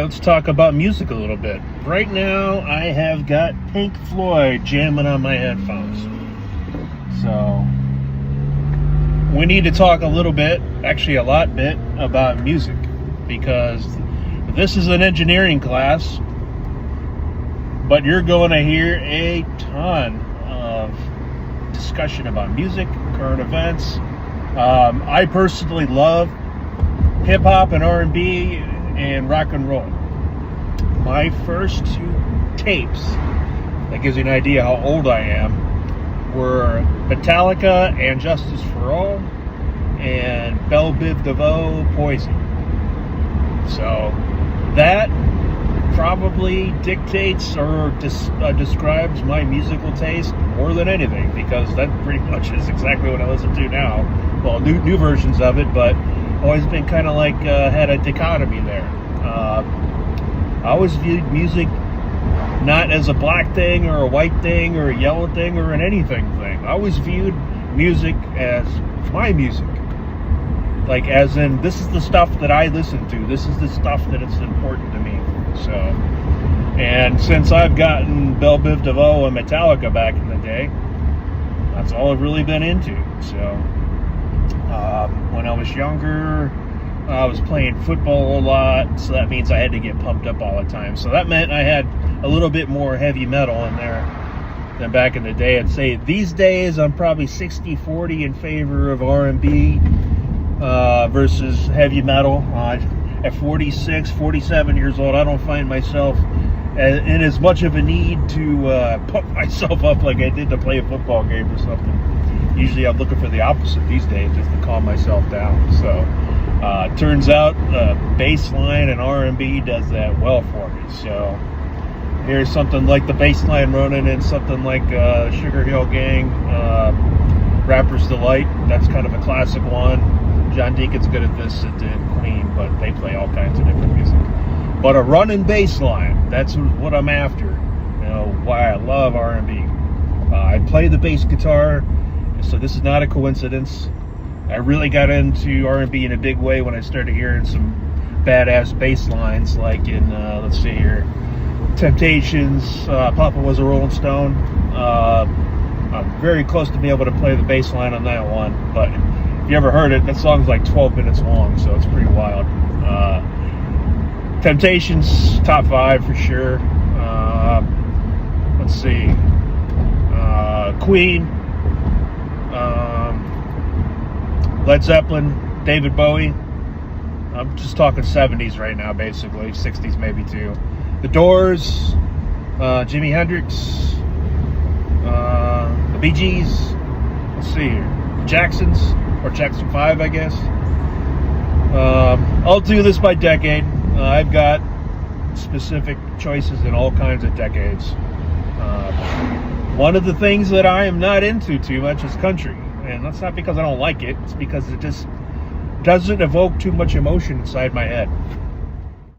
let's talk about music a little bit. Right now, I have got Pink Floyd jamming on my headphones. So, we need to talk a little bit, actually a lot bit, about music. Because this is an engineering class, but you're going to hear a ton of discussion about music, current events. I personally love hip-hop and R&B and rock and roll. My first two tapes, that gives you an idea how old I am, were Metallica and Justice for All and Belle Biv DeVoe, Poison. So that probably dictates or describes my musical taste more than anything, because that pretty much is exactly what I listen to now. Well, new versions of it, but always been kind of like had a dichotomy there. I always viewed music not as a black thing or a white thing or a yellow thing or an anything thing. I always viewed music as my music. Like, as in, this is the stuff that I listen to. This is the stuff that is important to me. So, and since I've gotten Belle Biv DeVoe and Metallica back in the day, that's all I've really been into. So, when I was younger, I was playing football a lot, so that means I had to get pumped up all the time. So that meant I had a little bit more heavy metal in there than back in the day. I'd say these days I'm probably 60-40 in favor of R&B versus heavy metal. At 46, 47 years old, I don't find myself in as much of a need to pump myself up like I did to play a football game or something. Usually I'm looking for the opposite these days, just to calm myself down. So turns out bass line and R&B does that well for me. So here's something like the bass line running in something like Sugar Hill Gang, Rapper's Delight. That's kind of a classic one. John Deacon's good at this at Queen, but they play all kinds of different music. But a running bass line, that's what I'm after. You know, why I love R&B. I play the bass guitar, so this is not a coincidence. I really got into R&B in a big way when I started hearing some badass bass lines, like in, let's see here, Temptations, Papa Was a Rolling Stone. I'm very close to being able to play the bass line on that one, but if you ever heard it, that song's like 12 minutes long, so it's pretty wild. Temptations, top 5 for sure. Let's see. Queen. Led Zeppelin, David Bowie. I'm just talking 70s right now, basically. 60s maybe too. The Doors, Jimi Hendrix, the Bee Gees. Let's see here. Jacksons, or Jackson 5, I guess. I'll do this by decade. I've got specific choices in all kinds of decades. One of the things that I am not into too much is country. And that's not because I don't like it. It's because it just doesn't evoke too much emotion inside my head.